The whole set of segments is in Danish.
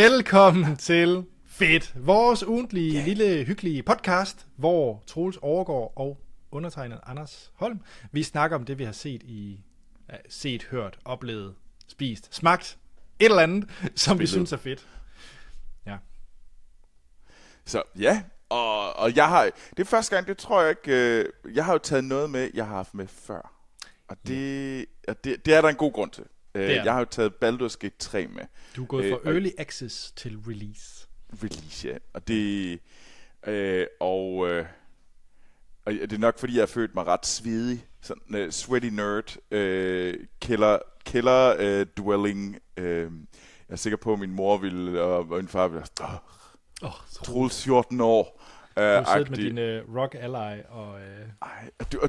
Velkommen til Fedt, vores ugentlige lille hyggelige podcast, hvor Troels Overgaard og undertegnet Anders Holm, vi snakker om det, vi har set, hørt, oplevet, spist, smagt, et eller andet, som vi synes er fedt. Ja. Så ja, og jeg har, det er første gang, det tror jeg ikke, jeg har jo taget noget med, jeg har haft med før. Og det er der en god grund til. Jeg har jo taget Baldur's Gate 3 med. Du er gået fra Early Access til Release. Release, ja. Og det og det er nok fordi jeg har følt mig ret svedig, sådan sweaty nerd, kælder dwelling. Jeg er sikker på at min mor ville og min far ville Troels 14 år. Du har siddet med din rock ally og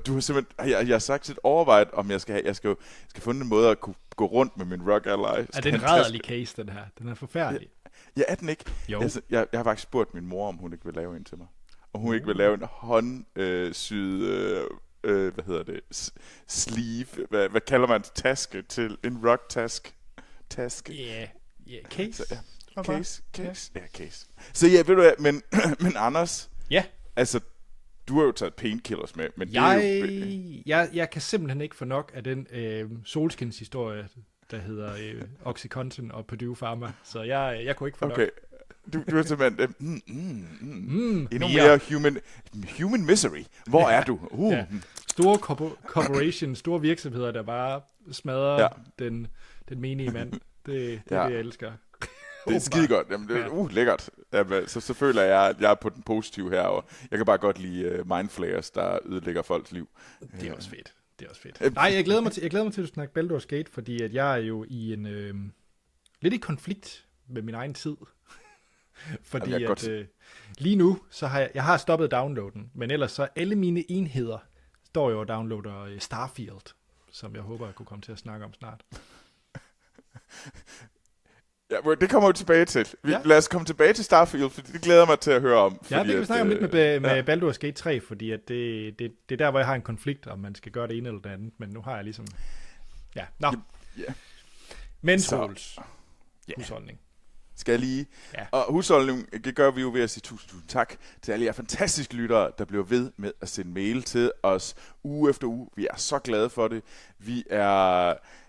du har simpelthen jeg har sagt et overvejet om jeg skal finde en måde at kunne gå rundt med min rock ally. Er det en rædderlig case den her? Den er forfærdelig. Ja, er den ikke? Jeg har faktisk spurgt min mor om hun ikke vil lave en til mig. Om hun ikke vil lave en håndsyet sleeve. Hvad kalder man taske til en rock taske? Ja, case. Så, Case. Ja, case. Så ja, ved du hvad, men Anders, ja. Altså, du har jo taget painkillers med, men jeg kan simpelthen ikke få nok af den solskinshistorie, der hedder Oxycontin og Purdue Pharma, så jeg kunne ikke få nok. Du er simpelthen endnu mere human misery. Hvor er du? Ja. Store corporations, store virksomheder, der bare smadrer den menige mand. Det er det, jeg elsker. Det er skide godt. Jamen, det er lækkert. Jamen, så føler jeg, at jeg er på den positive her, og jeg kan bare godt lide mindflayers, der ødelægger folks liv. Det er også fedt. Nej, jeg glæder mig til at snakke Baldur's Gate, fordi at jeg er jo i en lidt i konflikt med min egen tid. Fordi at lige nu, så har jeg har stoppet downloaden, men ellers så alle mine enheder står jo og downloader Starfield, som jeg håber, jeg kunne komme til at snakke om snart. Ja, det kommer vi tilbage til. Lad os komme tilbage til Starfield, for det glæder mig til at høre om. Ja, vi kan snakke om lidt med Baldur's Gate 3, fordi at det er der, hvor jeg har en konflikt, om man skal gøre det ene eller det andet, men nu har jeg ligesom... Ja, nå. Ja. Men Troels, husholdning. Skal jeg lige? Ja. Og husholdning, det gør vi jo ved at sige tusind tak til alle jer fantastiske lyttere, der bliver ved med at sende mail til os uge efter uge. Vi er så glade for det.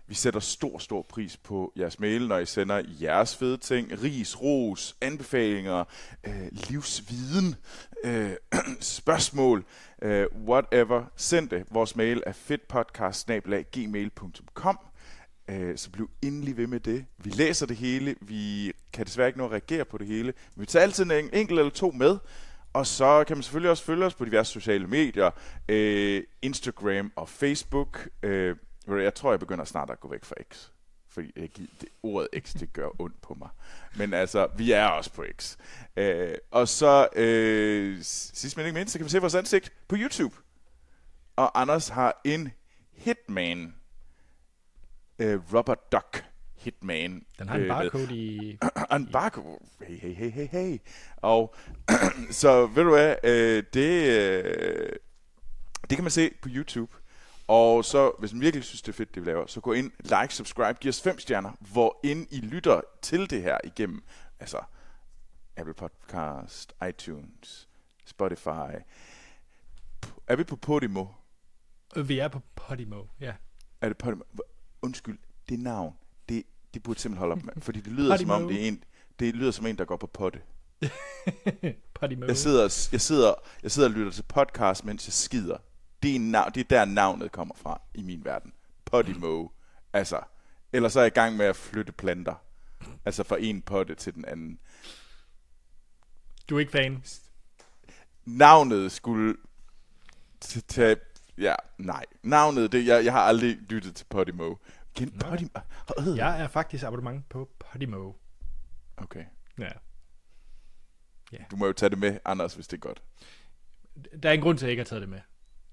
Vi sætter stor pris på jeres mail, når I sender jeres fede ting, ris, ros, anbefalinger, livsviden, spørgsmål, whatever. Send det. Vores mail er fedtpodcast@gmail.com. Så bliv endelig ved med det. Vi læser det hele. Vi kan desværre ikke nå at reagere på det hele. Men vi tager altid en enkelt eller to med. Og så kan man selvfølgelig også følge os på diverse sociale medier. Instagram og Facebook. Jeg tror, jeg begynder snart at gå væk fra X. Fordi ordet X, det gør ondt på mig. Men altså, vi er også på X. Og så, sidst men ikke mindst, så kan vi se vores ansigt på YouTube. Og Anders har en Hitman. Rubber Duck Hitman. Den har en barcode i... En barcode. Hey. Og så ved du hvad, det kan man se på YouTube. Og så, hvis man virkelig synes, det er fedt, det vi laver, så gå ind, like, subscribe, giv os 5 stjerner, hvor ind I lytter til det her igennem, altså Apple Podcast, iTunes, Spotify. Er vi på Podimo? Vi er på Podimo, ja. Er det Podimo? Undskyld, det navn, det burde simpelthen holde op med, fordi det lyder som om det lyder som en, der går på potte. Podimo. Jeg sidder og lytter til podcast, mens jeg skider. Det er der navnet kommer fra i min verden. Podimo. Altså, eller så er jeg i gang med at flytte planter. Altså fra en potte til den anden. Du er ikke fan? Navnet skulle tage... Ja, nej. Navnet, det jeg har aldrig lyttet til Podimo. Podimo? Jeg er faktisk abonnement på Podimo. Okay. Ja. Du må jo tage det med, Anders, hvis det er godt. Der er en grund til, at jeg ikke har taget det med.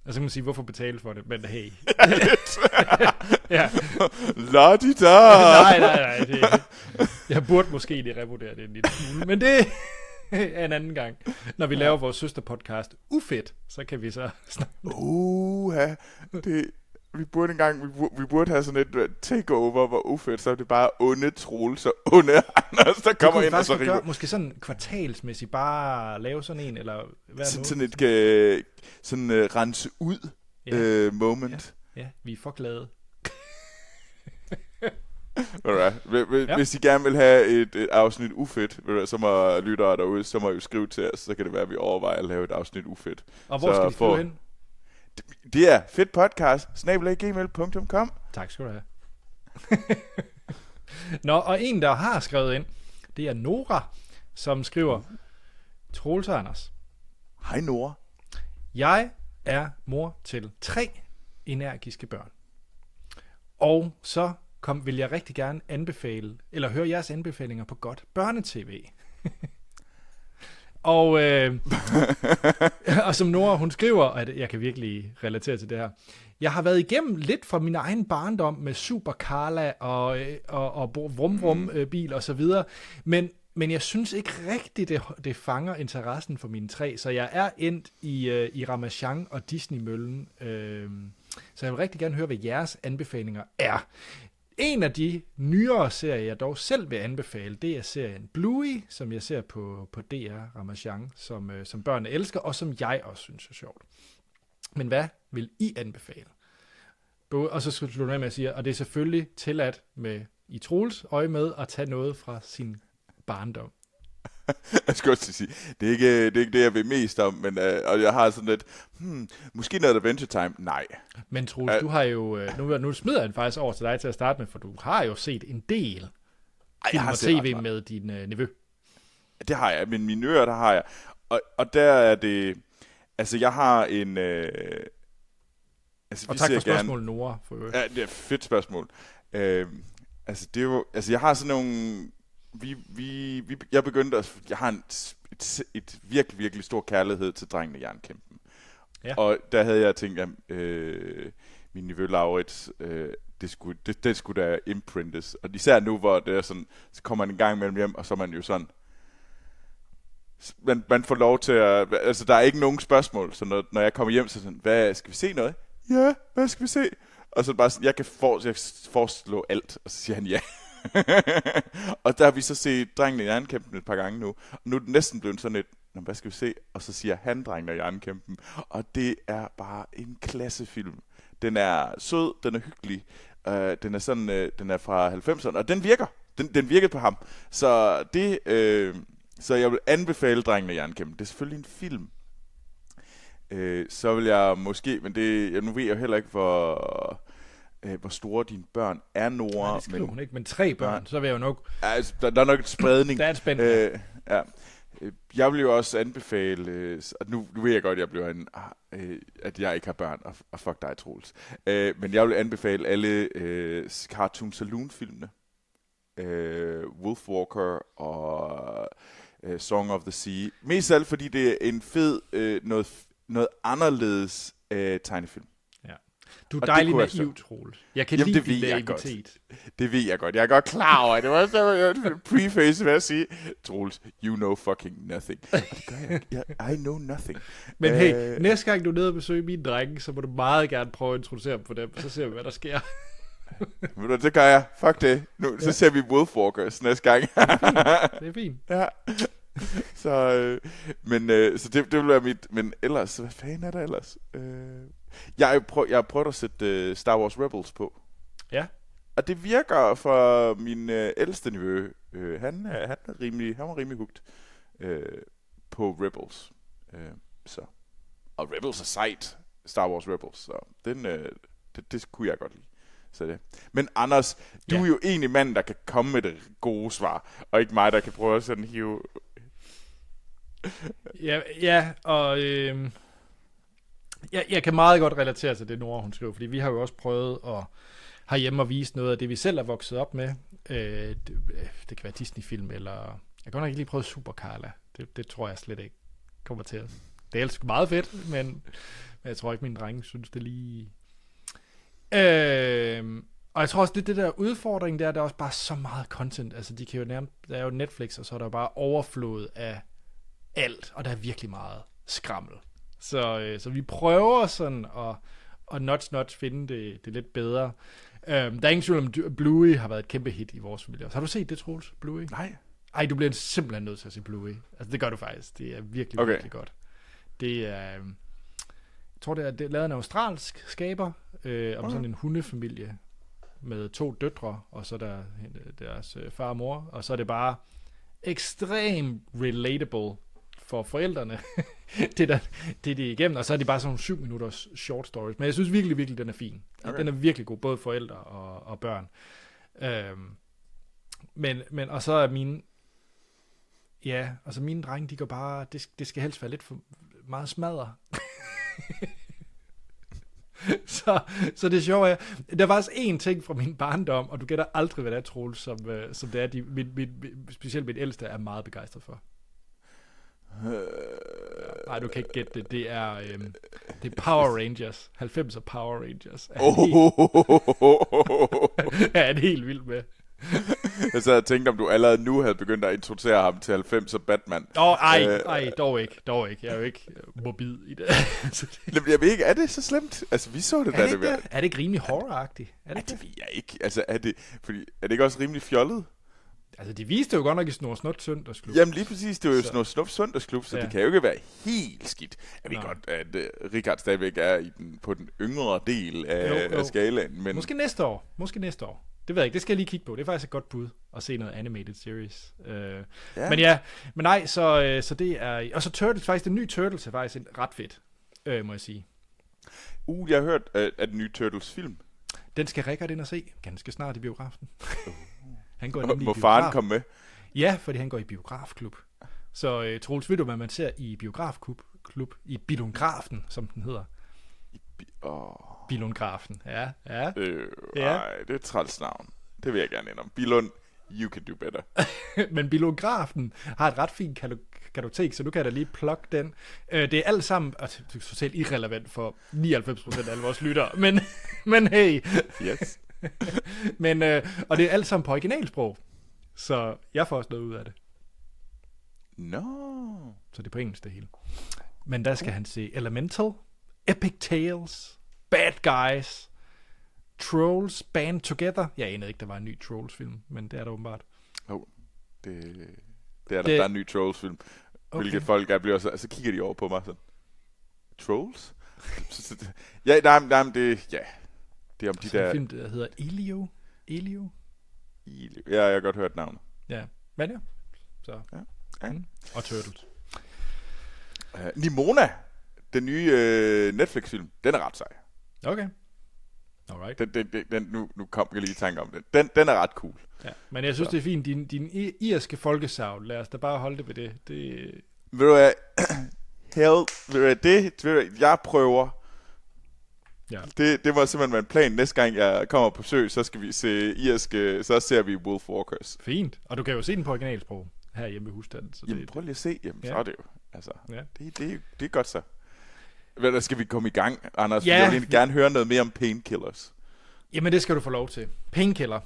Og så kan man sige, hvorfor betale for det, men hey. Ja. La-di-da! Nej. Jeg burde måske lige revurdere det en lille smule, men det er en anden gang. Når vi laver vores søsterpodcast Ufedt, så kan vi så snakke. vi burde have sådan et takeover, hvor ufedt, så er det bare onde Troels og onde Anders, der kommer ind og så river. Måske sådan kvartalsmæssigt bare lave sådan en, eller hvad sådan et rense ud moment. Ja, vi er for glade. Hvis I gerne vil have et afsnit ufedt, så må lyttere derude, så må I jo skrive til os, så kan det være, at vi overvejer at lave et afsnit ufedt. Og hvor skal vi skrive hen? Det er fedtpodcast@gmail.com. Tak skal du have. Nå, og en, der har skrevet ind, det er Nora, som skriver, Troels og Anders. Hej Nora. Jeg er mor til 3 energiske børn. Og så vil jeg rigtig gerne anbefale, eller høre jeres anbefalinger på godt børnetv. Og som Nora, hun skriver, at jeg kan virkelig relatere til det her. Jeg har været igennem lidt fra min egen barndom med Super Carla og Vrum bil og så videre, men jeg synes ikke rigtigt, det fanger interessen for mine 3, så jeg er endt i Ramachan og Disney-møllen. Så jeg vil rigtig gerne høre, hvad jeres anbefalinger er. En af de nyere serier, jeg dog selv vil anbefale, det er serien Bluey, som jeg ser på DR Ramachan, som børnene elsker, og som jeg også synes er sjovt. Men hvad vil I anbefale? Og så skal du slutte med at sige, og det er selvfølgelig tilladt med i Troels øje med at tage noget fra sin barndom. Jeg skal også sige, det er ikke det, jeg vil mest om, men og jeg har sådan lidt, måske noget Adventure Time, nej. Men Troels, du har jo, nu smider jeg faktisk over til dig til at starte med, for du har jo set en del film og tv med din nevø. Det har jeg, men mine ører, der har jeg. Og der er det, altså jeg har en... og tak for spørgsmålet, Nora. Ja, det er et fedt spørgsmål. Altså det er jo, altså jeg har sådan nogle... Jeg begyndte at... Jeg har et virkelig, virkelig stor kærlighed til Drengene Jernkæmpen. Ja. Og der havde jeg tænkt, at min nevø Laurits, det skulle da imprintes. Og især nu, hvor det er sådan, så kommer man en gang mellem hjem, og så er man jo sådan... Man får lov til at... Altså, der er ikke nogen spørgsmål, så når jeg kommer hjem, så sådan, hvad, skal vi se noget? Ja, hvad skal vi se? Og så bare sådan, jeg kan foreslå alt, og så siger han ja. Og der har vi så set Drengene Jernkæmpen et par gange nu. Og nu er det næsten blevet sådan et, hvad skal vi se? Og så siger han Drengene Jernkæmpen. Og det er bare en klassefilm. Den er sød, den er hyggelig. Den er sådan, den er fra 90'erne, og den virker. Den virkede på ham. Så det... Så jeg vil anbefale Drengene Jernkæmpen. Det er selvfølgelig en film. Så vil jeg måske, men nu ved jeg heller ikke, hvor store dine børn er, Nora. Nej, det skriver hun ikke, men 3 børn, så vil jeg jo nok... Altså, der er nok et spredning. Der er et spænd. Ja. Jeg vil jo også anbefale, og nu ved jeg godt, at jeg ikke har børn, og fuck dig, Troels. Men jeg vil anbefale alle Cartoon Saloon-filmene. Wolfwalker og Song of the Sea. Mest af alt, fordi det er en fed, noget anderledes tegnefilm. Ja. Du er dejlig naiv, Troels. Jeg kan lide din naivitet. Det ved jeg godt. Jeg er godt klar over, at det var så preface ved at sige, Troels, you know fucking nothing. Og det gør jeg. I know nothing. Men hey, næste gang du er nede og besøger mine drenge, så må du meget gerne prøve at introducere dem for dem, så ser vi, hvad der sker. Det gør jeg. Fuck det. Så ser vi Wolfwalkers næste gang. Det er fint. Ja. Så det vil være mit... Men ellers, hvad fanden er der ellers? Jeg har prøvet at sætte Star Wars Rebels på. Ja. Og det virker for min ældste nevø. Han var rimelig hugt på Rebels. Og Rebels er sejt. Star Wars Rebels. Så det kunne jeg godt lide. Så det. Men Anders, du er jo egentlig manden, der kan komme med det gode svar, og ikke mig, der kan prøve at sådan hive... Ja, og jeg kan meget godt relatere til det, Nora, hun skriver, fordi vi har jo også prøvet at herhjemme at vise noget af det, vi selv er vokset op med. Det kan være Disney-film, eller... Jeg kan nok ikke lige prøve Super Carla. Det tror jeg slet ikke kommer til. Det er ellers meget fedt, men jeg tror ikke, mine drenge synes det lige... Og jeg tror også, det der udfordring, der er også bare så meget content. Altså, de kan jo nærmest, der er jo Netflix, og så er der bare overflod af alt, og der er virkelig meget skrammel. Så vi prøver sådan og notch finde det lidt bedre. Der er ingen tvivl om, Bluey har været et kæmpe hit i vores familie. Har du set det, Troels? Bluey? Nej. Ej, du bliver simpelthen nødt til at se Bluey. Altså, det gør du faktisk. Det er virkelig, virkelig godt. Det er... Jeg tror, det er lavet en australsk skaber om sådan en hundefamilie med 2 døtre, og så der deres far og mor, og så er det bare ekstremt relatable for forældrene, det er igennem, og så er det bare sådan 7 minutters short stories, men jeg synes virkelig, virkelig, den er fin. Okay. Den er virkelig god, både forældre og børn. Men og så er mine drenge, de går bare, det skal helst være lidt for meget smadre. Så det er sjovt. Der var også én ting fra min barndom, og du gætter aldrig, hvad det er, Troels, som det er, specielt mit ældste er meget begejstret for. Nej, du kan ikke gætte det. Det er Power Rangers. 90'er Power Rangers. Jeg er helt vild med. Jeg sad og tænkte, om du allerede nu havde begyndt at introducere ham til 90'er Batman. Ej, dog ikke. Jeg er jo ikke morbid i det. Jeg ved ikke, er det så slemt? Altså, vi så det da det var. Er det ikke rimelig horror-agtigt? Det ved jeg ikke. Altså, er det ikke også rimelig fjollet? Altså, de viste jo godt nok i Snor Snut Søndagsklub. Jamen lige præcis, det var jo Snor Snut Søndagsklub, så det kan jo ikke være helt skidt. Jeg ved godt, at Richard stadigvæk er på den yngre del af skalaen. Men... Måske næste år. Det ved jeg ikke, det skal jeg lige kigge på. Det er faktisk et godt bud at se noget animated series. Men nej, så det er... Og så Turtles, faktisk den nye Turtles er faktisk ret fedt, må jeg sige. Jeg har hørt, at den nye Turtles film. Den skal Richard ind og se ganske snart i biografen. Han går Må faren komme med? Ja, fordi han går i biografklub. Så Troels, ved du, hvad man ser i biografklub? I Billungrafen, som den hedder. Billungrafen, ja. Nej, det er et træls navn. Det vil jeg gerne indom. Billund, you can do better. Men Billungrafen har et ret fint kartotek, så du kan da lige plukke den. Det er alt sammen, det er totalt irrelevant for 99% af alle vores lyttere, men hey. Yes. Og det er alt sammen på originalsprog, så jeg får også noget ud af det. No. Så det er på engelsk det hele. Men der skal han se Elemental, Epic Tales, Bad Guys, Trolls Band Together. Jeg anede ikke, der var en ny Trolls-film, men det er der åbenbart. Det er der er en ny Trolls-film. Okay. Hvilket folk bliver så kigger de over på mig sådan. Trolls? Det er om de der... en film, der hedder Elio. Ja, jeg har godt hørt navnet. Ja, men ja. Så. Ja. Og Turtles. Nimona, den nye Netflix-film, den er ret sej. Okay. Alright. Nu kom jeg lige i tanke om den. Den er ret cool. Ja, men jeg synes, det er fint. Din irske folkesavn, lad os da bare holde det ved det. Ved du hvad, jeg prøver. Ja. Det var simpelthen min plan. Næste gang jeg kommer på sø, så skal vi se irske, så ser vi Wolf Walkers. Fint. Og du kan jo se den på originalsprog her hjemme i husstanden. Jamen prøv lige at se. Jamen så er det jo. Altså, det er godt så. Hvad skal vi komme i gang, Anders? Ja. Jeg vil gerne høre noget mere om Painkillers. Jamen det skal du få lov til. Painkiller.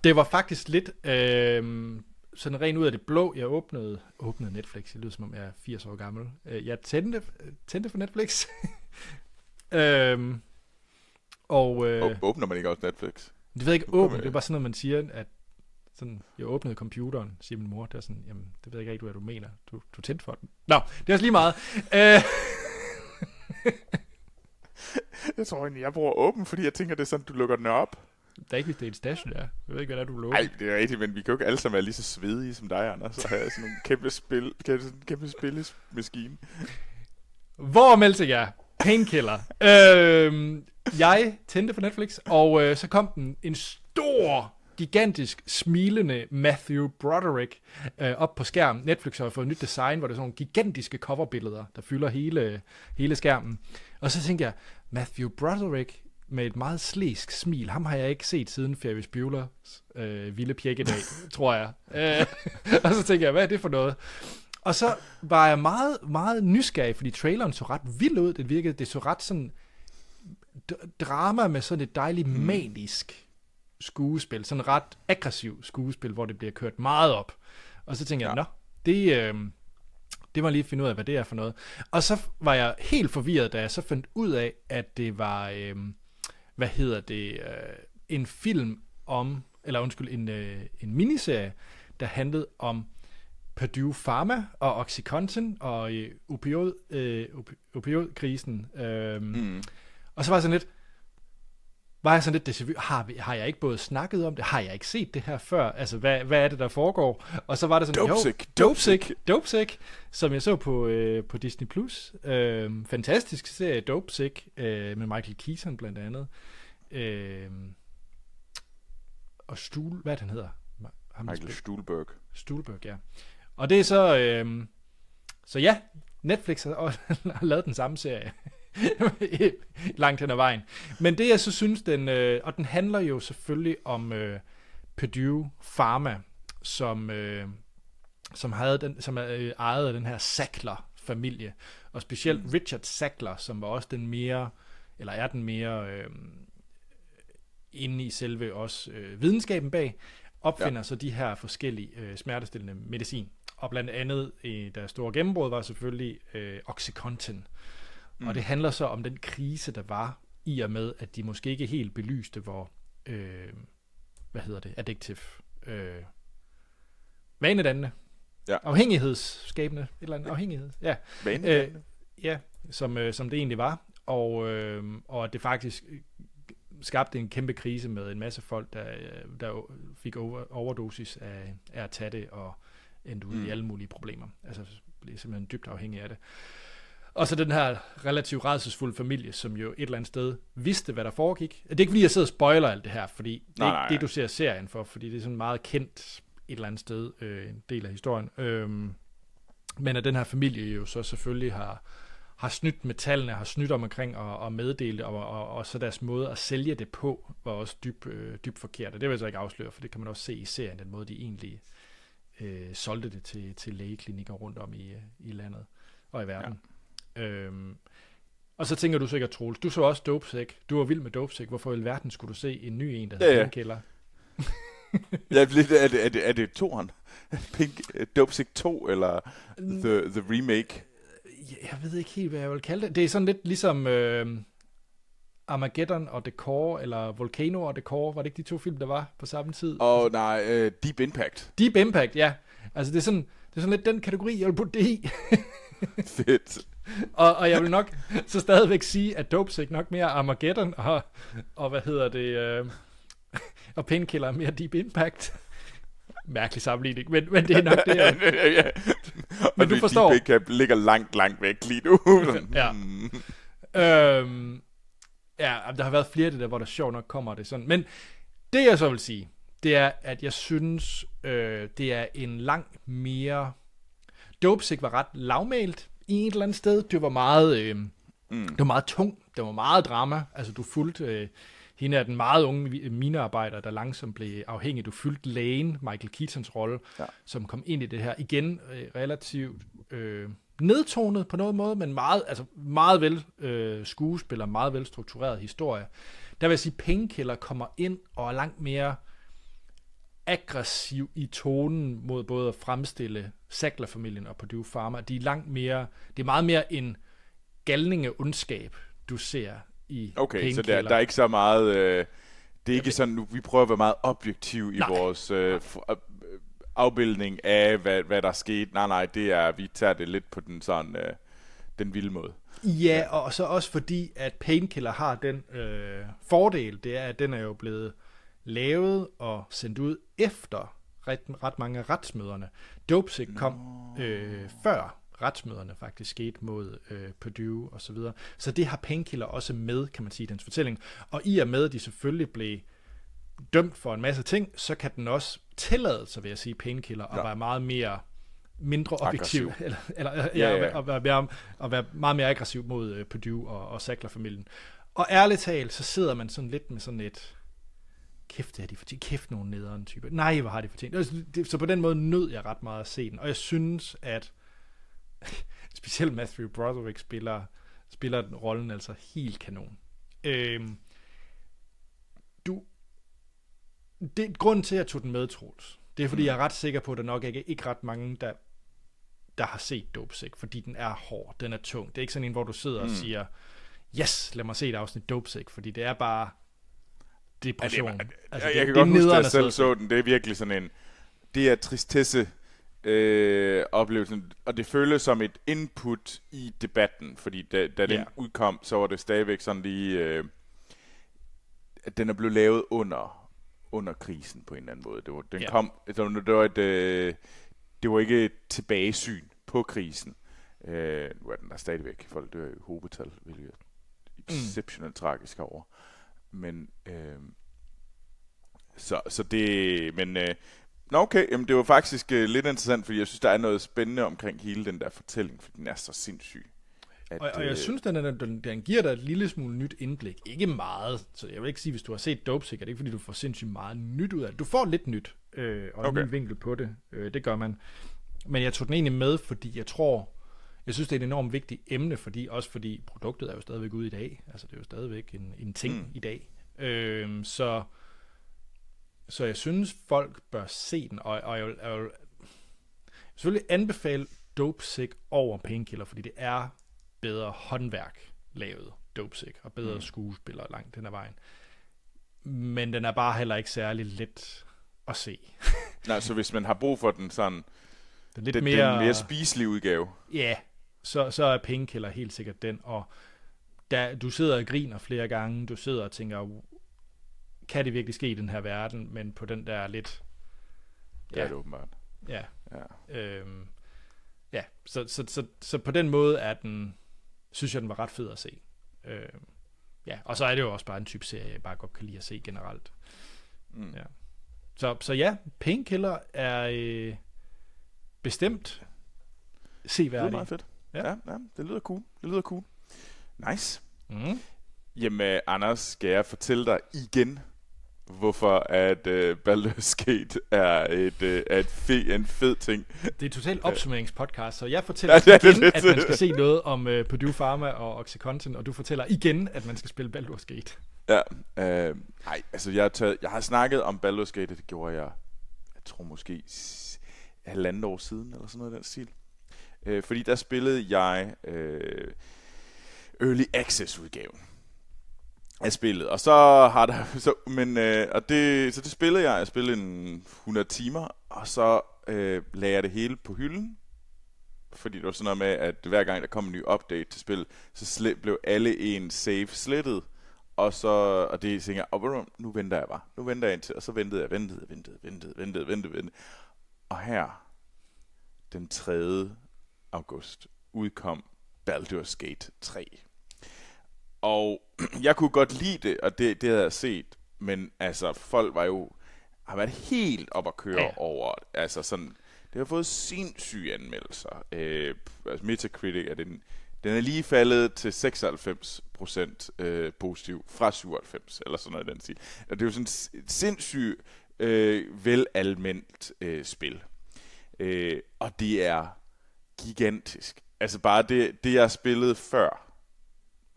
Det var faktisk lidt sådan rent ud af det blå. Jeg åbnede Netflix. Det lyder som om jeg er 80 år gammel. Jeg tændte for Netflix. Åbner man ikke også Netflix? Det ved jeg ikke åbne. Det er bare sådan noget, man siger, at sådan, jeg åbnede computeren, siger min mor. Det er sådan, jamen, det ved jeg ikke rigtig, hvad du mener. Du tændte for den. Nå, det er også lige meget. Jeg tror egentlig, jeg bruger åben, fordi jeg tænker, det er sådan, du lukker den op. Det er ikke, hvis det er et station, ja. Jeg ved ikke, hvad det er, du lukker. Nej, det er rigtigt, men vi kan jo ikke alle sammen være lige så svedige som dig, Anders, og have sådan nogle kæmpe spillemaskine. Hvor meldte jeg? Painkiller. Jeg tændte for Netflix, og så kom den en stor, gigantisk, smilende Matthew Broderick op på skærmen. Netflix har fået et nyt design, hvor der er sådan nogle gigantiske coverbilleder, der fylder hele skærmen. Og så tænkte jeg, Matthew Broderick med et meget slæsk smil, ham har jeg ikke set siden Ferris Bueller's Vilde Pjekkedag, tror jeg. Og så tænkte jeg, hvad er det for noget? Og så var jeg meget, meget nysgerrig, fordi traileren så ret vild ud. Det så ret sådan drama med sådan et dejligt manisk skuespil. Sådan et ret aggressiv skuespil, hvor det bliver kørt meget op. Og så tænkte jeg, Det var lige at finde ud af, hvad det er for noget. Og så var jeg helt forvirret, da jeg så fandt ud af, at det var, en film om, en miniserie, der handlede om Purdue Pharma og Oxycontin og opioidkrisen. Og så var jeg sådan lidt déjà vu. Har jeg ikke både snakket om det? Har jeg ikke set det her før? Altså, hvad er det, der foregår? Og så var det sådan, Dopesick, som jeg så på Disney+. Fantastisk serie, Dopesick, med Michael Keaton blandt andet. Og hvad den hedder? Michael Stuhlberg, ja. Og det er så ja, Netflix har lavet den samme serie. Langt hen ad vejen. Men det jeg så synes, og den handler jo selvfølgelig om Purdue Pharma, som er ejet af den her Sackler-familie, og specielt Richard Sackler, som var også den mere inde i selve også videnskaben bag, opfinder så de her forskellige smertestillende medicin. Og blandt andet, der store gennembrud var selvfølgelig Oxycontin. Og det handler så om den krise, der var, i og med, at de måske ikke helt belyste, hvor, addictive, vanedannende, afhængighedsskabende, et eller andet afhængighed, ja. Vanedannende? Ja, som det egentlig var, og at det faktisk skabte en kæmpe krise med en masse folk, der fik overdosis af at tage det, og endte ud i alle mulige problemer. Altså, blev simpelthen dybt afhængig af det. Og så den her relativt rædselsfulde familie, som jo et eller andet sted vidste, hvad der foregik. Det er ikke fordi, jeg sidder og spoiler alt det her, fordi det er ikke det, du ser serien for, fordi det er sådan meget kendt et eller andet sted, en del af historien. Men at den her familie jo så selvfølgelig har snydt med tallene, har snydt omkring og meddelt det, og så deres måde at sælge det på, var også dybt forkert. Og det vil jeg så ikke afsløre, for det kan man også se i serien, den måde, de egentlig solgte det til lægeklinikker rundt om i landet og i verden. Ja. Og så tænker du sikkert, Troels, du så også Dopesick. Du var vild med Dopesick. Hvorfor i verden skulle du se en ny en, der hedder Painkiller? Er det toeren? Dopesick 2, eller the remake? Jeg ved ikke helt, hvad jeg vil kalde det. Det er sådan lidt ligesom Armageddon og The Core, eller Volcano og The Core. Var det ikke de to film, der var på samme tid? Deep Impact. Deep Impact, ja. Altså det er sådan lidt den kategori, jeg vil putte det i. Fedt. Og jeg vil nok så stadigvæk sige, at Dopesick nok mere Armageddon, og og Painkiller mere Deep Impact. Mærkelig sammenligning, men det er nok det. Ja. Men du forstår. Deep Impact ligger langt væk lige nu. Ja. Der har været flere af det der, hvor der sjovt nok kommer det sådan. Men det jeg så vil sige, det er, at jeg synes, det er en langt mere... Dopesick var ret lavmælt i et eller andet sted. Det var meget, det var meget tung. Det var meget drama. Altså, du fulgte hende af den meget unge minearbejder, der langsomt blev afhængig. Du fulgte lægen, Michael Keatons rolle, som kom ind i det her. Igen, relativt nedtonet på noget måde, men meget vel skuespiller, meget vel struktureret historie. Der vil jeg sige, Painkiller kommer ind og er langt mere aggressiv i tonen mod både at fremstille Sackler-familien og Purdue Pharma. De er langt mere, det er meget mere en galninge ondskab, du ser i Painkiller. Så der er ikke så meget, det er ikke sådan, nu vi prøver at være meget objektiv i vores afbildning af, hvad der er sket. Nej, det er, vi tager det lidt på den sådan, den vilde måde. Ja, og så også fordi, at Painkiller har den fordel, det er, at den er jo blevet lavet og sendt ud efter ret mange af retsmøderne. Dopesick kom før retsmøderne faktisk skete mod Purdue og så videre. Så det har Painkiller også med, kan man sige, i dens fortælling. Og i og med, at de selvfølgelig blev dømt for en masse ting, så kan den også tillade sig, vil jeg sige, Painkiller, at være meget mindre objektiv, og være meget mere aggressiv mod Purdue og Sackler-familien. Og ærligt talt, så sidder man sådan lidt med sådan et kæft, det har de fortjent. Kæft, nogle nederen typer. Nej, hvor har de fortjent. Så på den måde nød jeg ret meget at se den. Og jeg synes, at specielt Matthew Broderick spiller den rollen altså helt kanon. Det er grunden til, at jeg tog den med, Troels. Det er, fordi jeg er ret sikker på, at der nok ikke ret mange, der har set Dopesick, fordi den er hård, den er tung. Det er ikke sådan en, hvor du sidder og siger, yes, lad mig se et afsnit Dopesick, fordi det er bare depression. Altså, jeg kan godt huske, at jeg selv så den. Det er virkelig sådan en, det er tristesse oplevelsen, og det føles som et input i debatten, fordi da den udkom, så var det stadigvæk sådan lige, at den er blevet lavet under krisen på en eller anden måde. Det var ikke et tilbagesyn på krisen. Nu er den der stadigvæk. Folk dør i hobetal, hvilket er exceptionelt tragisk herovre. Men så det, men okay, jamen det var faktisk lidt interessant, fordi jeg synes, der er noget spændende omkring hele den der fortælling, for den er så sindssyg. Og jeg synes, den giver dig et lille smule nyt indblik. Ikke meget, så jeg vil ikke sige, hvis du har set Dopesick, er det ikke fordi, du får sindssygt meget nyt ud af det. Du får lidt nyt, og en ny vinkel på det. Det gør man. Men jeg tog den egentlig med, fordi jeg synes, det er et enormt vigtigt emne, fordi produktet er jo stadigvæk ude i dag. Altså, det er jo stadigvæk en ting i dag. Så jeg synes, folk bør se den, og jeg vil selvfølgelig anbefale Dopesick over Painkiller, fordi det er bedre håndværk lavet Dopesick, og bedre skuespillere langt den ad vejen. Men den er bare heller ikke særlig let at se. Nej, så hvis man har brug for den sådan, den mere spiselige udgave. Ja, så er Painkiller helt sikkert den, og du sidder og griner flere gange, du sidder og tænker, kan det virkelig ske i den her verden, men på den der lidt... Ja, det er det åbenbart. Ja. Så på den måde er den, synes jeg, den var ret fed at se. Og så er det jo også bare en type serie, jeg bare godt kan lide at se generelt. Ja. Så ja, Painkiller er bestemt seværdig. Det er meget fedt. Ja, det lyder cool. Nice. Jamen, Anders, skal jeg fortælle dig igen, hvorfor at Baldur's Gate er en fed ting. Det er totalt opsummeringspodcast, så jeg fortæller igen, at man skal se noget om Purdue Pharma og OxyContin, og du fortæller igen, at man skal spille Baldur's Gate. Ja, altså jeg har snakket om Baldur's Gate, det gjorde jeg tror måske 1,5 år siden, eller sådan noget i den stil. Fordi der spillede jeg Early Access udgaven af spillet, og så har der så det spillede jeg spillede 100 timer, og så lagde jeg det hele på hylden, fordi det var sådan noget med, at hver gang der kom en ny update til spil, så blev alle en save slettet, og det tænker jeg, nu venter jeg bare, nu venter jeg indtil, og så ventede, og her den 3. august udkom Baldur's Gate 3. Og jeg kunne godt lide det, og det havde jeg set, men altså folk har været helt op at køre over, altså sådan, det har fået sindssyge anmeldelser. Altså Metacritic den er lige faldet til 96% positiv fra 97 eller sådan noget den stil. Og det er jo sådan et sindssygt velalmendt spil. Og det er gigantisk. Altså bare det jeg spillede før,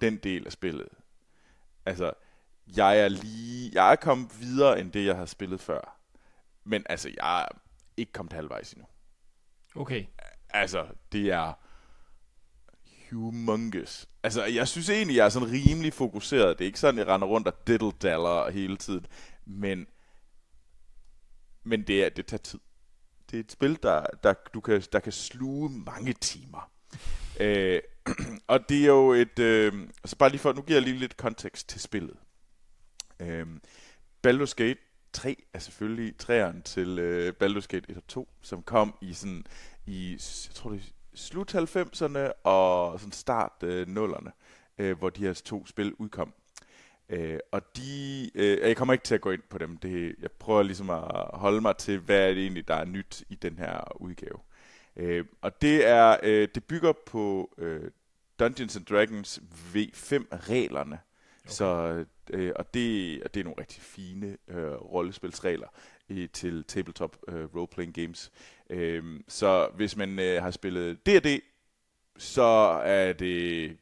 den del af spillet. Altså, jeg er kommet videre end det, jeg har spillet før. Men altså, jeg er ikke kommet halvvejs endnu. Okay. Altså, det er humongous. Altså, jeg synes egentlig, jeg er sådan rimelig fokuseret. Det er ikke sådan, jeg render rundt og diddle-daller hele tiden. Men det tager tid. Det er et spil, der kan sluge mange timer. Og det er jo altså bare lige for, nu giver jeg lige lidt kontekst til spillet. Baldur's Gate 3 er selvfølgelig træeren til Baldur's Gate 1 og 2, som kom i jeg tror det er slut 90'erne og sådan start 0'erne, hvor de her 2 spil udkom. Og jeg kommer ikke til at gå ind på dem. Jeg prøver ligesom at holde mig til, hvad er det egentlig, der er nyt i den her udgave. Og det bygger på Dungeons and Dragons V5-reglerne. Okay. Så, og det er nogle rigtig fine rollespilsregler til tabletop role-playing games. Så hvis man har spillet D&D, så er det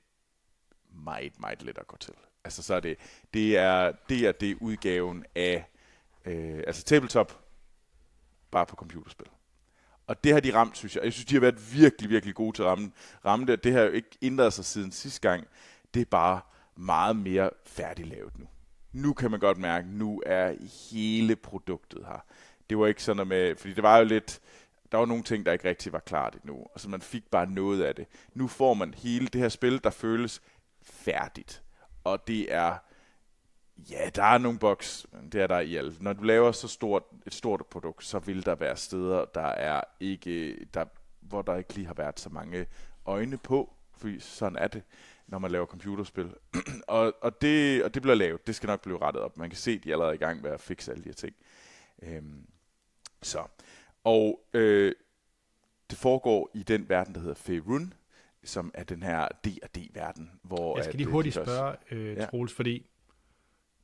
meget, meget let at gå til. Altså så er det udgaven af altså tabletop bare på computerspil. Og det har de ramt, synes jeg. Jeg synes, de har været virkelig, virkelig gode til at ramme det. Det har jo ikke ændret sig siden sidste gang. Det er bare meget mere færdiglavet nu. Nu kan man godt mærke, nu er hele produktet her. Det var ikke sådan noget med, fordi det var jo lidt, der var nogle ting, der ikke rigtig var klart endnu, og så man fik bare noget af det. Nu får man hele det her spil, der føles færdigt. Og det er, ja, der er nogle bugs, det er der i alt. Når du laver så et stort produkt, så vil der være steder, hvor der ikke lige har været så mange øjne på, fordi sådan er det, når man laver computerspil. og det bliver lavet. Det skal nok blive rettet op. Man kan se, at de er allerede i gang med at fikse alle de her ting. Det foregår i den verden, der hedder Faerun, som er den her D&D-verden. Hvor jeg skal lige hurtigt spørge, Troels, fordi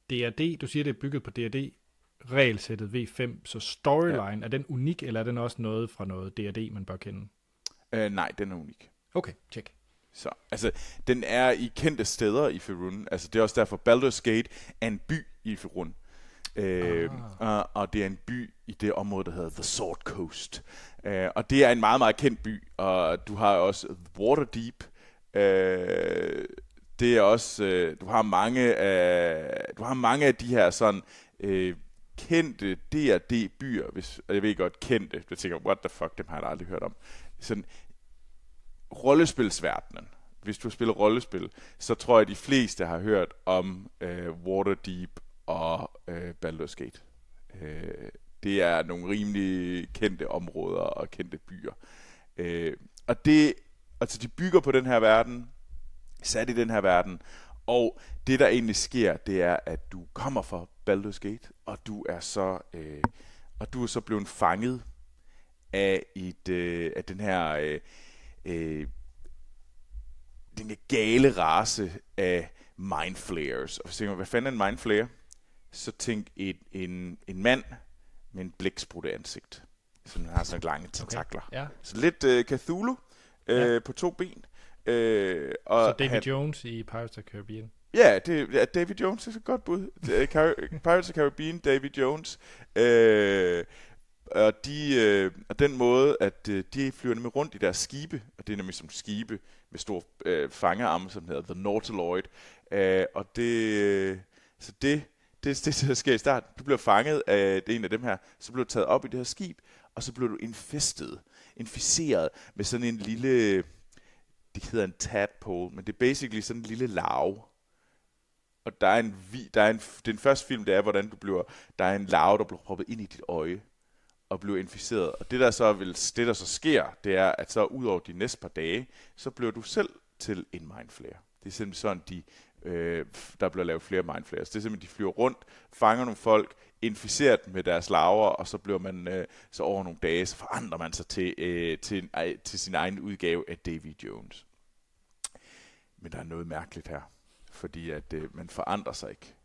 D&D, du siger, det er bygget på D&D, regelsættet V5, så storyline, er den unik, eller er den også noget fra noget D&D, man bør kende? Nej, den er unik. Okay, tjek. Så, altså, den er i kendte steder i Faerun. Altså, det er også derfor, Baldur's Gate er en by i Faerun. Og det er en by i det område, der hedder The Sword Coast. Og det er en meget, meget kendt by. Og du har også Waterdeep. Det er også... du har mange af de her sådan... kendte D&D-byer, jeg ved godt kendte, du tænker, what the fuck, dem har jeg aldrig hørt om. Sådan rollespilsverdenen. Hvis du spiller rollespil, så tror jeg, de fleste har hørt om Waterdeep og Baldur's Gate. Det er nogle rimelig kendte områder og kendte byer. Altså de bygger på den her verden, sat i den her verden, og det der egentlig sker, det er, at du kommer fra Baldur's Gate, og du er så blevet fanget af den her den gale race af mindflayers. Og hvis du tænker, hvad fanden er en mindflayer? Så tænk en mand med en blæksprutte ansigt, som har sådan lange tentakler. Okay. Ja. Så lidt Cthulhu på 2 ben. Så Davy Jones i Pirates of the Caribbean. Ja, Davy Jones er så godt bud. Pirates of the Caribbean, Davy Jones. Og den måde, at de flyver nemlig rundt i deres skibe, og det er nemlig som skibe med stor fangearme, som hedder The Nautiloid. Og det der sker i starten. Du bliver fanget af en af dem her, så bliver du taget op i det her skib, og så bliver du inficeret med sådan en lille, det hedder en tadpole, men det er basically sådan en lille larve. Og den første film, det er, hvordan der er en larve, der bliver proppet ind i dit øje, og bliver inficeret. Og det der så sker, det er, at så ud over de næste par dage, så bliver du selv til en mindflayer. Det er simpelthen sådan, der bliver lavet flere mindflayers. Det er simpelthen, de flyver rundt, fanger nogle folk, inficerer dem med deres larver, og så bliver man så over nogle dage, så forandrer man sig til sin egen udgave af Davy Jones. Men der er noget mærkeligt her, fordi at man forandrer sig ikke.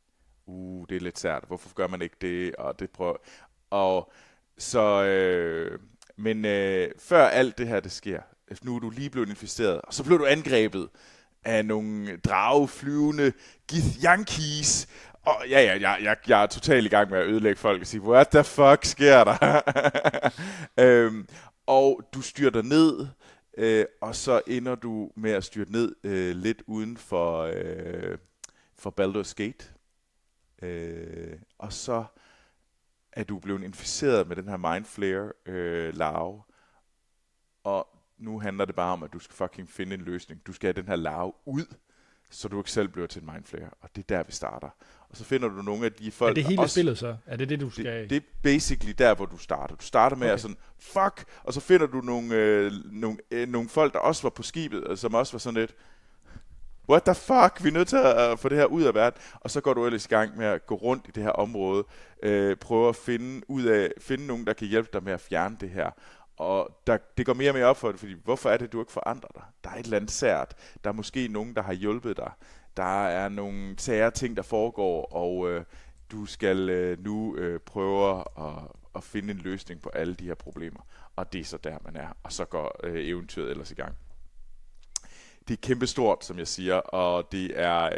Det er lidt sært. Hvorfor gør man ikke det? Og det prøver. Og så, før alt det her det sker, nu er du lige blevet inficeret, og så blev du angrebet af nogle drageflyvende Githyankies. Og jeg er totalt i gang med at ødelægge folk og sige, what the fuck sker der? Og du styrter ned, og så ender du med at styrte ned lidt uden for Baldur's Gate. Og så er du blevet inficeret med den her mindflayer larve. Og nu handler det bare om, at du skal fucking finde en løsning. Du skal have den her larve ud, så du ikke selv bliver til en mindflayer. Og det er der, vi starter. Og så finder du nogle af de folk... Er det hele spillet så? Er det du skal... Det er basically der, hvor du starter. Du starter med at sådan, fuck! Og så finder du nogle folk, der også var på skibet, som også var sådan lidt... What the fuck? Vi er nødt til at få det her ud af verden. Og så går du ellers i gang med at gå rundt i det her område. Prøve at finde nogen, der kan hjælpe dig med at fjerne det her. Og det går mere og mere op for det, fordi hvorfor er det, du ikke forandrer dig? Der er et eller andet sært. Der er måske nogen, der har hjulpet dig. Der er nogle sære ting, der foregår, og du skal nu prøve at finde en løsning på alle de her problemer. Og det er så der, man er. Og så går eventyret ellers i gang. Det er kæmpestort, som jeg siger, og det er...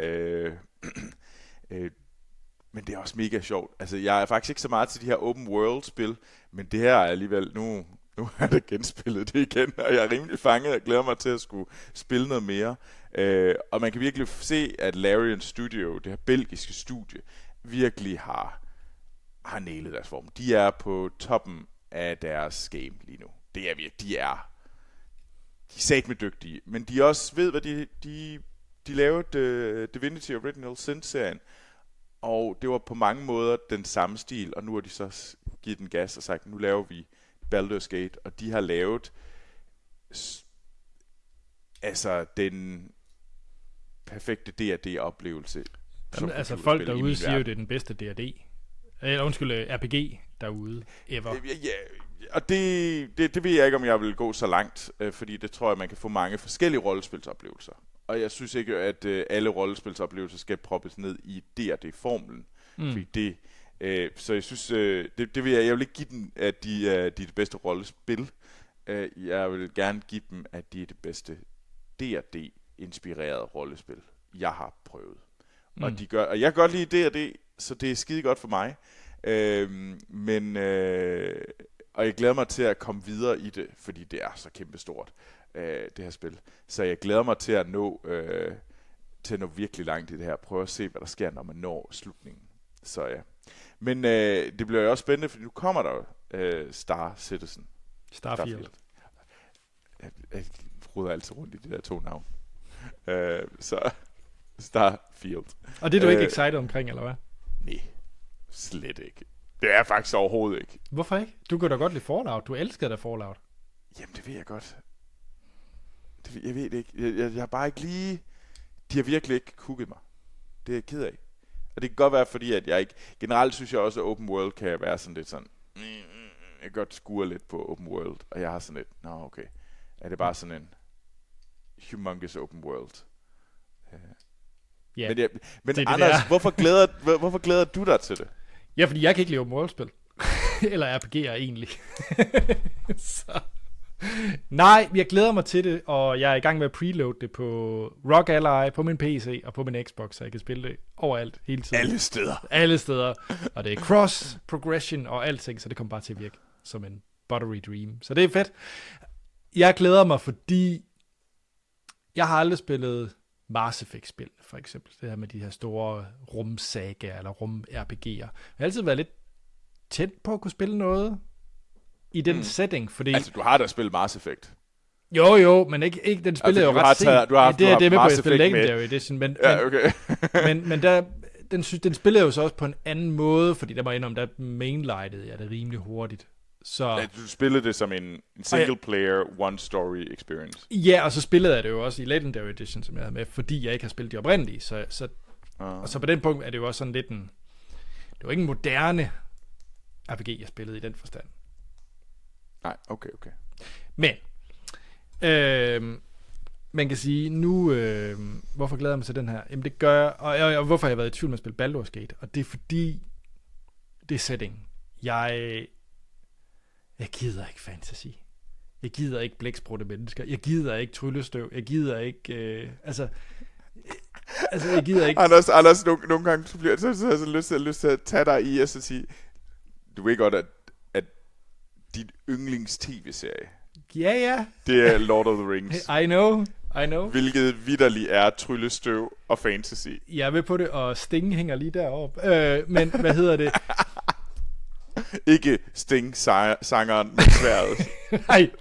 men det er også mega sjovt. Altså, jeg er faktisk ikke så meget til de her open world-spil, men det her er alligevel nu... Nu har jeg genspillet det igen, og jeg er rimelig fanget. Jeg glæder mig til at skulle spille noget mere. Og man kan virkelig se, at Larian Studio, det her belgiske studie, virkelig har nailet deres form. De er på toppen af deres game lige nu. Det er virkelig, de er satme dygtige, men de også ved, hvad de lavede Divinity Original Sin-serien, og det var på mange måder den samme stil, og nu har de så givet den gas og sagt, nu laver vi Baldur's Gate, og de har lavet den perfekte D&D-oplevelse. Altså folk derude siger jo, det er den bedste D&D. RPG derude ever. Ja, og det ved jeg ikke, om jeg vil gå så langt, fordi det tror jeg, man kan få mange forskellige rollespilsoplevelser. Og jeg synes ikke, at alle rollespilsoplevelser skal proppes ned i D&D-formlen. Fordi så jeg synes, det vil jeg vil ikke give dem, at de er det bedste rollespil. Jeg vil gerne give dem, at de er det bedste D&D-inspirerede rollespil, jeg har prøvet. Og jeg kan godt lide D&D, så det er skide godt for mig. Og jeg glæder mig til at komme videre i det, fordi det er så kæmpestort, det her spil. Så jeg glæder mig til at nå virkelig langt i det her. Prøve at se, hvad der sker, når man når slutningen. Så ja. Men det bliver jo også spændende, fordi nu kommer der Starfield. Jeg ruder altid rundt i de der to navn. Så Starfield. Og det er du ikke excited omkring, eller hvad? Nej, slet ikke. Det er faktisk overhovedet ikke. Hvorfor ikke? Du kan da godt lide Fallout. Du elsker da Fallout. Jamen, det ved jeg godt. Jeg ved det ikke. Jeg har bare ikke lige... De har virkelig ikke kugget mig. Det er jeg ked af. Og det kan godt være, fordi at jeg ikke... Generelt synes jeg også, at open world kan være sådan lidt sådan... Jeg kan godt skure lidt på open world. Og jeg har sådan lidt... Nå, okay. Er det bare sådan en... humongous open world? Ja. Men det Anders, hvorfor glæder du dig til det? Ja, fordi jeg kan ikke lide open world-spil. Eller RPG'er egentlig. Så. Nej, jeg glæder mig til det, og jeg er i gang med at preload det på Rock Ally, på min PC og på min Xbox, så jeg kan spille det overalt, hele tiden. Alle steder. Og det er cross-progression og alting, så det kommer bare til at virke som en buttery dream. Så det er fedt. Jeg glæder mig, fordi jeg har aldrig spillet Mass Effect-spil, for eksempel. Det her med de her store rumsagaer eller rum-RPG'er. Jeg har altid været lidt tæt på at kunne spille noget i den setting, fordi... Altså, du har da spillet Mass Effect. Jo, men ikke den spillede jo ret sent. Det er med på, at jeg spiller Legendary Edition, men, ja, okay. men der, den spillede jo så også på en anden måde, fordi der var indom, der mainlightede jeg det rimelig hurtigt. Så... Ja, du spillede det som en single-player, one-story experience. Ja, og så spillede jeg det jo også i Legendary Edition, som jeg havde med, fordi jeg ikke har spillet de oprindelige. Og så på den punkt er det jo også sådan lidt en... Det var ikke en moderne RPG, jeg spillede i den forstand. Nej, okay. Men, man kan sige, nu, hvorfor glæder jeg mig til den her? Jamen det gør jeg, og hvorfor har jeg været i tvivl med at spille Baldur's Gate? Og det er fordi, det er setting. Jeg gider ikke fantasy. Jeg gider ikke blæksprutte mennesker. Jeg gider ikke tryllestøv. Jeg gider ikke, jeg gider ikke... Anders, nogle gange så bliver jeg så lyst til at tage dig i og så sige, du ved godt, at dit yndlings tv-serie. Ja. Det er Lord of the Rings. I know. Hvilket vitterligt er tryllestøv og fantasy. Jeg er ved på det, og Sting hænger lige deroppe. Men hvad hedder det? Ikke Sting-sangeren med sværet. Nej.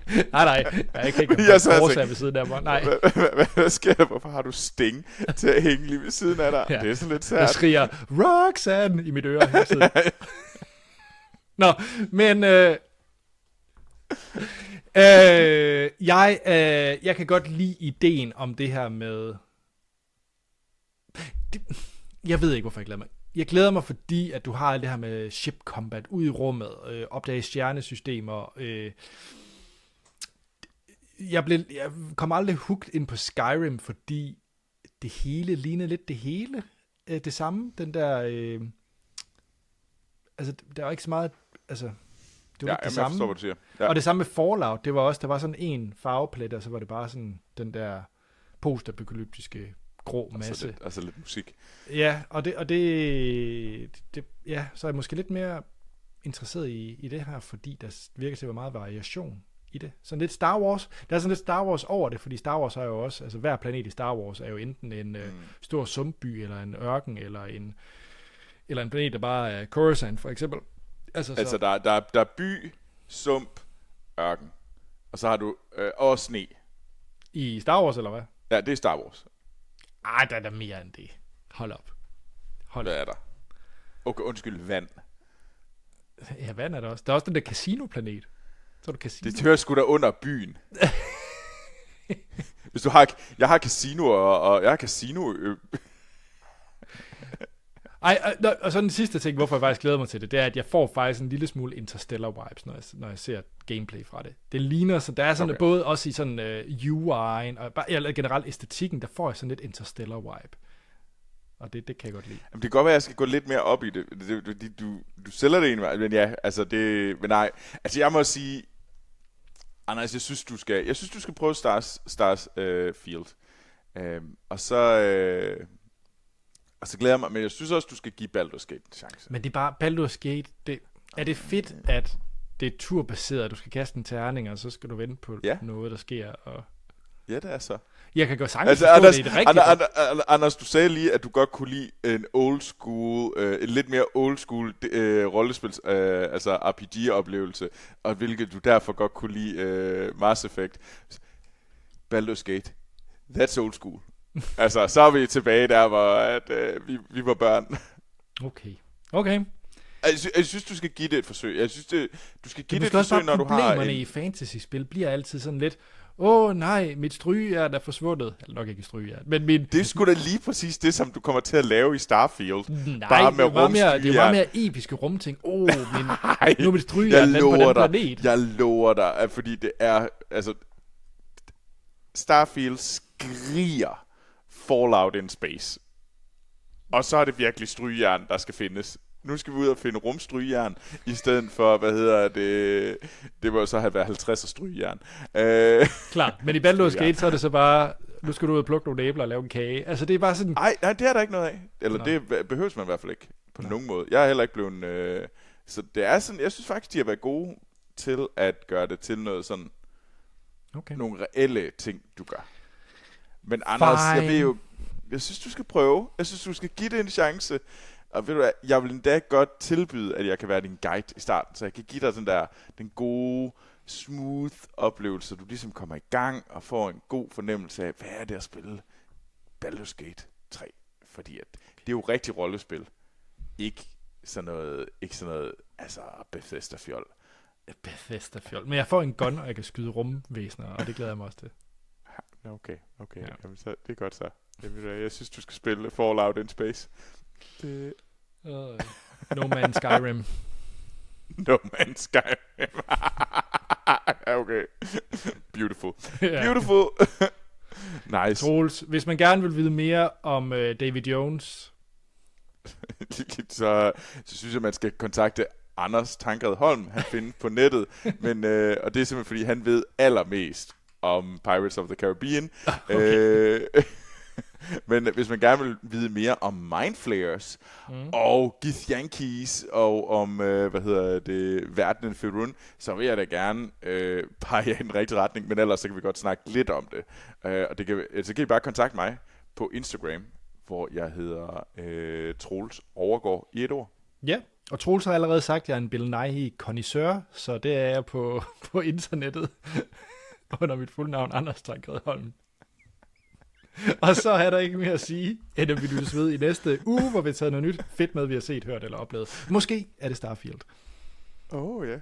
Jeg kan ikke have ved siden af mig. Nej. Hvad sker der? Hvorfor har du Sting til at hænge lige ved siden af dig? Ja. Det er sådan lidt sært. Jeg skriger, Roxanne, i mit øre hele tiden. Nå, men... jeg kan godt lide ideen om det her med... Jeg ved ikke, hvorfor jeg glæder mig. Jeg glæder mig, fordi at du har alt det her med ship combat ude i rummet, opdage stjernesystemer. Jeg kom aldrig hooked ind på Skyrim, fordi det hele lignede lidt det hele. Det samme, den der... altså, der var ikke så meget... Altså, det var det samme. Forstår, hvad du siger. Ja. Og det samme med Fallout, det var også, der var sådan en farveplet, og så var det bare sådan den der postapokalyptiske grå masse. Altså lidt musik. Ja, og det ja, så er jeg måske lidt mere interesseret i det her, fordi der virker til at være meget variation i det. Sådan lidt Star Wars. Der er sådan lidt Star Wars over det, fordi Star Wars er jo også, altså hver planet i Star Wars er jo enten en stor sumpby, eller en ørken, eller en planet, der bare er Coruscant, for eksempel. Altså der er by, sump, ørken. Og så har du og sne. I Star Wars, eller hvad? Ja, det er Star Wars. Ej, der er der mere end det. Hold op. Hvad er der? Okay, undskyld, vand. Ja, vand er der også. Der er også den der casino-planet. Så er du casino. Det hører sgu da under byen. Hvis du har... Jeg har casino, og jeg har casino... Og så den sidste ting, hvorfor jeg faktisk glæder mig til det, det er, at jeg får faktisk en lille smule Interstellar vibes, når jeg ser gameplay fra det. Det ligner, så der er sådan både også i sådan UI'en, og bare generelt æstetikken, der får jeg sådan lidt Interstellar vibe. Og det kan jeg godt lide. Jamen, det kan godt være, at jeg skal gå lidt mere op i det. Du sælger det egentlig, men ja, altså det... Men nej, altså jeg må sige... Anders, jeg synes, du skal prøve Stars Field. Og så glæder jeg mig, men jeg synes også, du skal give Baldur's Gate en chance. Men det er bare, Baldur's Gate, er det fedt, at det er turbaseret, du skal kaste en terning, og så skal du vente på noget, der sker, og... Ja, det er så. Jeg kan godt sagtens forstå, det er det rigtige. Anders, du sagde lige, at du godt kunne lide en old school, en lidt mere old school rollespils, altså RPG-oplevelse, og hvilket du derfor godt kunne lide Mass Effect. Baldur's Gate, that's old school. Altså, så er vi tilbage der, hvor vi var børn. Okay. Jeg synes, du skal give det et forsøg. Jeg synes, du skal give det et forsøg, når du har... Problemerne i fantasy-spil bliver altid sådan lidt... nej, mit strygejern er forsvundet. Eller nok ikke strygejern, men min... Det er sgu da lige præcis det, som du kommer til at lave i Starfield. Nej, bare med det er meget mere episke rumting. Nu er mit strygejern på den planet. Jeg lover dig, fordi det er... Altså, Starfield skriger Fallout in Space. Og så er det virkelig strygejern, der skal findes. Nu skal vi ud og finde rumstrygejern, i stedet for, det må jo så have været 50 strygejern. Klar, men i Baldur's Gate, så er det så bare, nu skal du ud og plukke nogle æbler og lave en kage. Altså, det er bare sådan... Nej, det er der ikke noget af. Eller det behøves man i hvert fald ikke, på nogen måde. Jeg er heller ikke blevet... så det er sådan, jeg synes faktisk, de har været gode til at gøre det til noget sådan... Nogle reelle ting, du gør. Men Anders, jeg synes, du skal prøve. Jeg synes, du skal give det en chance. Og ved du hvad, jeg vil endda godt tilbyde, at jeg kan være din guide i starten, så jeg kan give dig den gode, smooth oplevelse, så du ligesom kommer i gang og får en god fornemmelse af, hvad er det at spille Baldur's Gate 3? Fordi at det er jo rigtig rollespil. Ikke sådan noget, altså Bethesda-fjol. Men jeg får en gun, og jeg kan skyde rumvæsener, og det glæder jeg mig også til. Okay. Ja. Jamen, så, det er godt så. Jeg synes, du skal spille Fallout in Space. No Man's Skyrim. No Man's Skyrim. Okay. Beautiful. Beautiful. Nice. Troels, hvis man gerne vil vide mere om Davy Jones, så synes jeg, man skal kontakte Anders Tankred Holm. Han findes på nettet, men, og det er simpelthen, fordi han ved allermest om Pirates of the Caribbean. Okay. Men hvis man gerne vil vide mere om Mindflayers og Githyanki's og om, verdenen Faerun, så vil jeg da gerne pege i en rigtig retning, men ellers så kan vi godt snakke lidt om det. Og så kan I bare kontakte mig på Instagram, hvor jeg hedder Troels Overgaard i et ord. Ja, og Troels har allerede sagt, at jeg er en Bill Nighy-connoisseur, så det er jeg på internettet under mit fulde navn, Anders Tankred Holm. Og så er der ikke mere at sige, end at vi lyttes ved i næste uge, hvor vi tager noget nyt fedt med, vi har set, hørt eller oplevet. Måske er det Starfield. Ja.